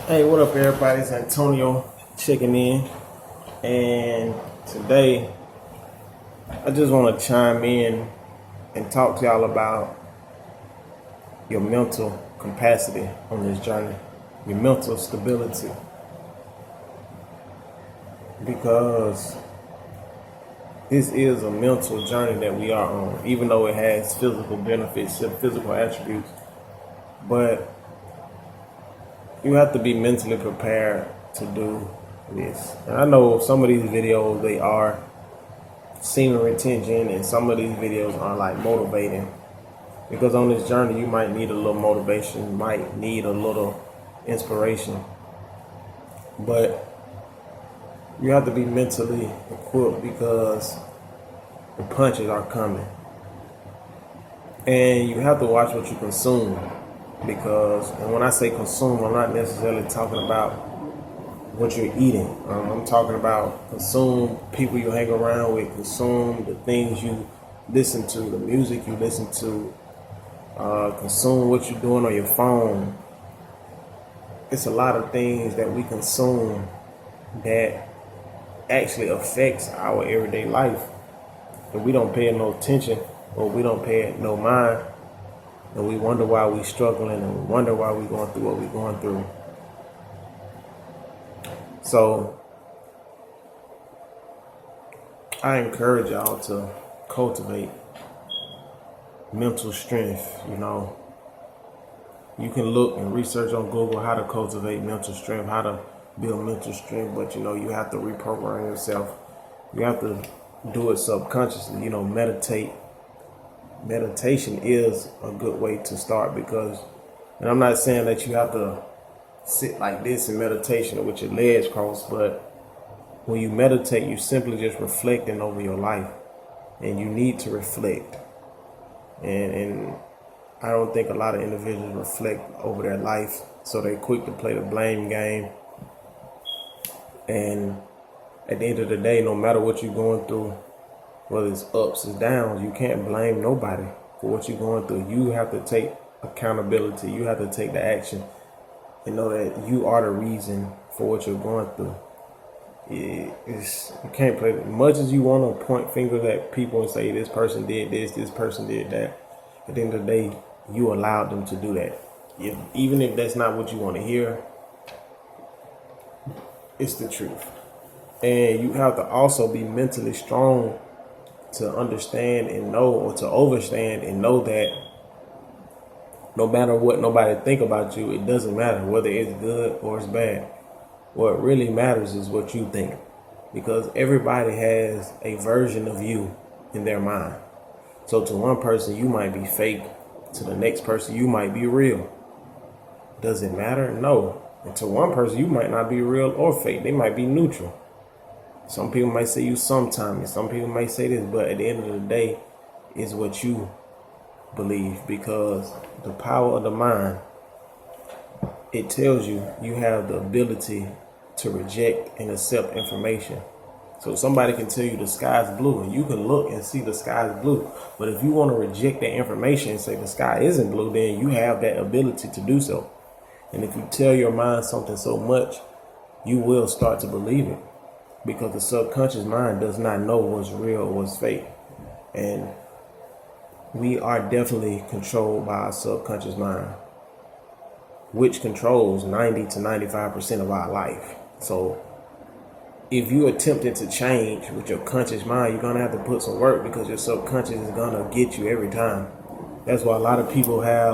Hey, what up, everybody? It's Antonio checking in, and today I just want to chime in and talk to y'all about your mental capacity on this journey, your mental stability, because this is a mental journey that we are on, even though it has physical benefits, physical attributes, but you have to be mentally prepared to do this. And I know some of these videos, they are semen retention, and some of these videos are like motivating, because on this journey you might need a little motivation, you might need a little inspiration, but you have to be mentally equipped because the punches are coming, and you have to watch what you consume. Because, and when I say consume, I'm not necessarily talking about what you're eating. I'm talking about consume people you hang around with, consume the things you listen to, the music you listen to, consume what you're doing on your phone. It's a lot of things that we consume that actually affects our everyday life. If we don't pay no attention, or we don't pay no mind, and we wonder why we're struggling, and we wonder why we're going through what we're going through. So I encourage y'all to cultivate mental strength. You can look and research on Google how to cultivate mental strength, how to build mental strength, but you have to reprogram yourself. You have to do it subconsciously. Meditation is a good way to start, because, and I'm not saying that you have to sit like this in meditation with your legs crossed, but when you meditate, you simply just reflecting over your life, and you need to reflect. And I don't think a lot of individuals reflect over their life, so they're quick to play the blame game. And at the end of the day, no matter what you're going through, whether it's ups or downs, you can't blame nobody for what you're going through. You have to take accountability. You have to take the action and know that you are the reason for what you're going through. You can't play. Much as you want to point fingers at people and say this person did this, this person did that, at the end of the day, you allowed them to do that. Even if that's not what you want to hear, it's the truth. And you have to also be mentally strong to understand and know, or to overstand and know, that no matter what nobody think about you, it doesn't matter whether it's good or it's bad. What really matters is what you think, because everybody has a version of you in their mind. So to one person, you might be fake. To the next person, you might be real. Does it matter? No. And to one person, you might not be real or fake. They might be neutral. Some people might say you sometime, and some people might say this, but at the end of the day, it's what you believe, because the power of the mind, it tells you have the ability to reject and accept information. So somebody can tell you the sky's blue, and you can look and see the sky's blue. But if you want to reject that information and say the sky isn't blue, then you have that ability to do so. And if you tell your mind something so much, you will start to believe it, because the subconscious mind does not know what's real or what's fake. And we are definitely controlled by our subconscious mind, which controls 90 to 95% of our life. So if you're attempting to change with your conscious mind, you're going to have to put some work, because your subconscious is going to get you every time. That's why a lot of people have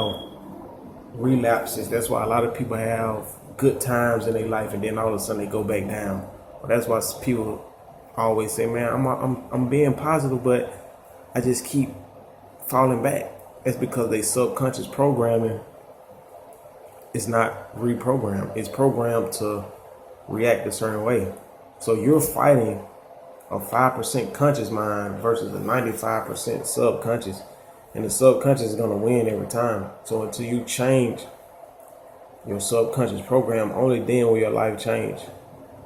relapses. That's why a lot of people have good times in their life, and then all of a sudden they go back down. That's why people always say, man, I'm being positive, but I just keep falling back. That's because they subconscious programming is not reprogrammed. It's programmed to react a certain way. So you're fighting a 5% conscious mind versus a 95% subconscious. And the subconscious is going to win every time. So until you change your subconscious program, only then will your life change.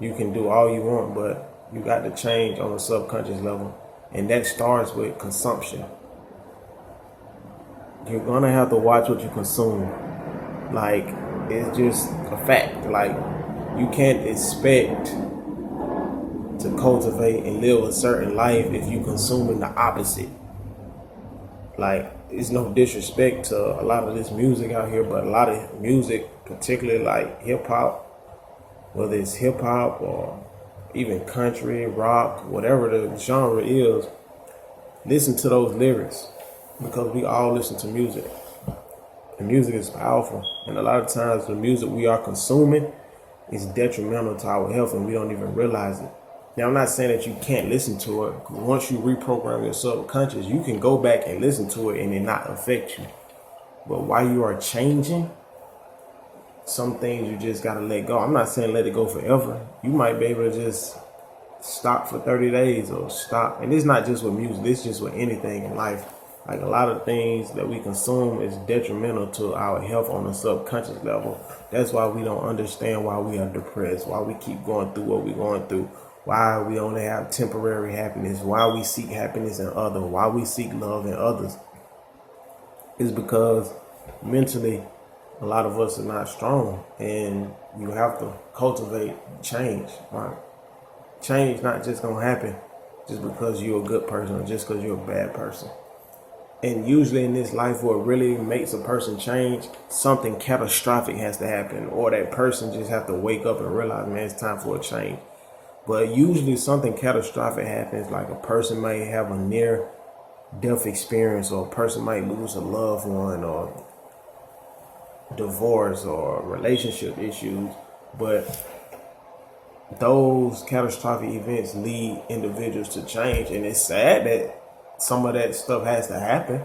You can do all you want, but you got to change on the subconscious level. And that starts with consumption. You're going to have to watch what you consume. Like, It's just a fact. Like, you can't expect to cultivate and live a certain life if you consuming the opposite. Like, it's no disrespect to a lot of this music out here, but a lot of music, particularly like hip hop, whether it's hip hop or even country, rock, whatever the genre is, listen to those lyrics, because we all listen to music. And music is powerful. And a lot of times the music we are consuming is detrimental to our health and we don't even realize it. Now, I'm not saying that you can't listen to it. Once you reprogram your subconscious, you can go back and listen to it and it not affect you. But while you are changing, some things you just got to let go. I'm not saying let it go forever. You might be able to just stop for 30 days or stop. And it's not just with music. It's just with anything in life. Like, a lot of things that we consume is detrimental to our health on a subconscious level. That's why we don't understand why we are depressed, why we keep going through what we're going through, why we only have temporary happiness, why we seek happiness in others, why we seek love in others. It's because mentally, a lot of us are not strong, and you have to cultivate change. Right? Change not just gonna happen just because you're a good person or just because you're a bad person. And usually in this life, what really makes a person change, something catastrophic has to happen, or that person just have to wake up and realize, man, it's time for a change. But usually something catastrophic happens, like a person may have a near death experience, or a person might lose a loved one, or divorce, or relationship issues. But those catastrophic events lead individuals to change. And it's sad that some of that stuff has to happen,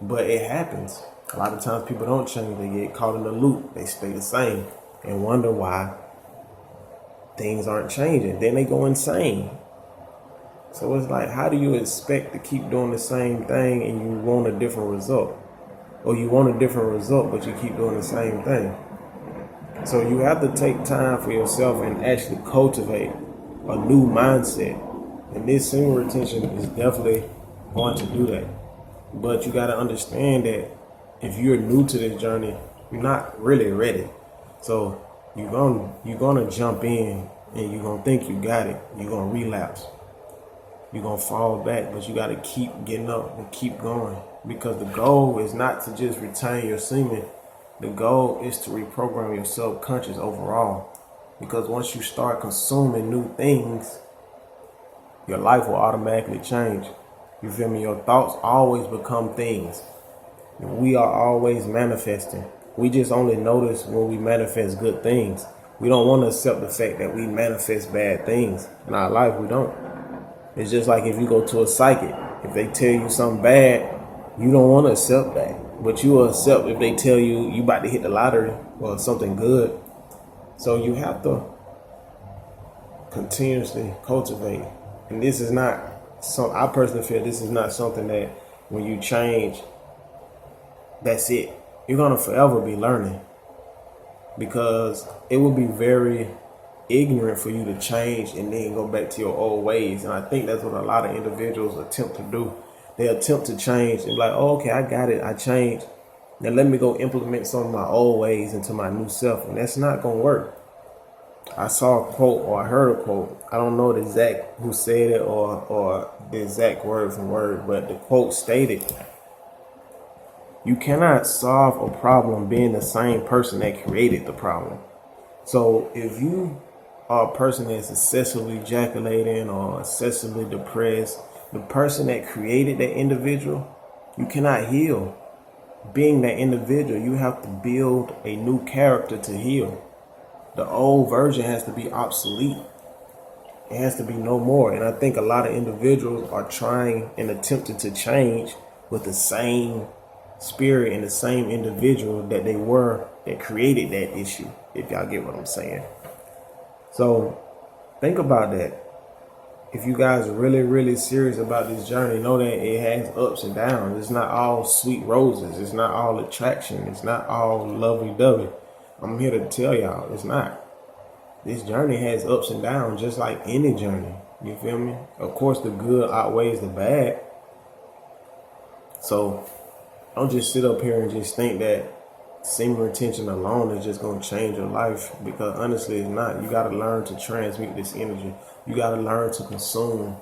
but it happens. A lot of times people don't change. They get caught in a loop. They stay the same and wonder why things aren't changing. Then they go insane. So it's like, how do you expect to keep doing the same thing and you want a different result? Or you want a different result, but you keep doing the same thing. So you have to take time for yourself and actually cultivate a new mindset. And this semen retention is definitely going to do that. But you got to understand that if you're new to this journey, you're not really ready. So you're gonna jump in and you're gonna think you got it. You're gonna relapse. You're gonna fall back, but you got to keep getting up and keep going, because the goal is not to just retain your semen. The goal is to reprogram your subconscious overall, because once you start consuming new things, your life will automatically change. You feel me? Your thoughts always become things. We are always manifesting. We just only notice when we manifest good things. We don't want to accept the fact that we manifest bad things in our life. We don't. It's just like if you go to a psychic. If they tell you something bad, you don't want to accept that. But you will accept if they tell you you about to hit the lottery or something good. So you have to continuously cultivate. And this is not, I personally feel this is not something that when you change, that's it. You're going to forever be learning, because it would be very ignorant for you to change and then go back to your old ways. And I think that's what a lot of individuals attempt to do. They attempt to change and like, oh, okay, I got it. I changed. Now let me go implement some of my old ways into my new self. And that's not going to work. I saw a quote, or I heard a quote. I don't know the exact who said it or the exact word from word, but the quote stated, you cannot solve a problem being the same person that created the problem. So if you are a person that's excessively ejaculating or excessively depressed, the person that created that individual, you cannot heal. Being that individual, you have to build a new character to heal. The old version has to be obsolete. It has to be no more. And I think a lot of individuals are trying and attempting to change with the same spirit and the same individual that they were that created that issue, if y'all get what I'm saying. So think about that. If you guys are really, really serious about this journey, know that it has ups and downs. It's not all sweet roses. It's not all attraction. It's not all lovey-dovey. I'm here to tell y'all, it's not. This journey has ups and downs, just like any journey. You feel me? Of course, the good outweighs the bad. So don't just sit up here and just think that semen retention alone is just gonna change your life, because honestly it's not. You gotta learn to transmute this energy. You gotta learn to consume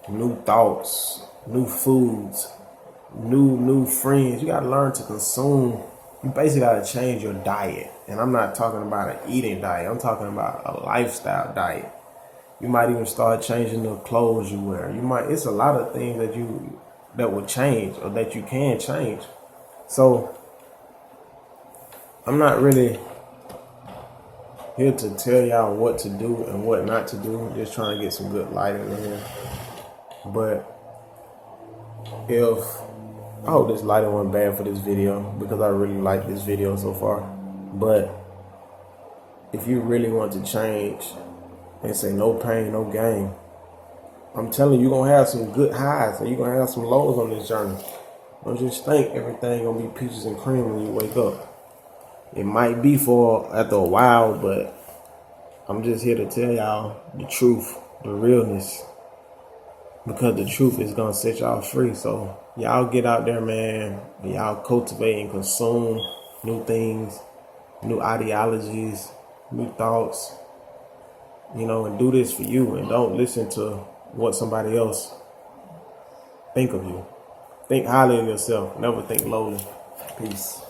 new thoughts, new foods, new friends. You gotta learn to consume. You basically gotta change your diet. And I'm not talking about an eating diet. I'm talking about a lifestyle diet. You might even start changing the clothes you wear. It's a lot of things that will change, or that you can change. So I'm not really here to tell y'all what to do and what not to do. Just trying to get some good light in here. But I hope this lighting wasn't bad for this video, because I really like this video so far. But if you really want to change and say no pain, no gain, I'm telling you, you're going to have some good highs and you're going to have some lows on this journey. Don't just think everything going to be peaches and cream when you wake up. It might be for after a while, but I'm just here to tell y'all the truth, the realness, because the truth is going to set y'all free. So y'all get out there, man. Y'all cultivate and consume new things, new ideologies, new thoughts, and do this for you. And don't listen to what somebody else think of you. Think highly of yourself. Never think lowly. Peace.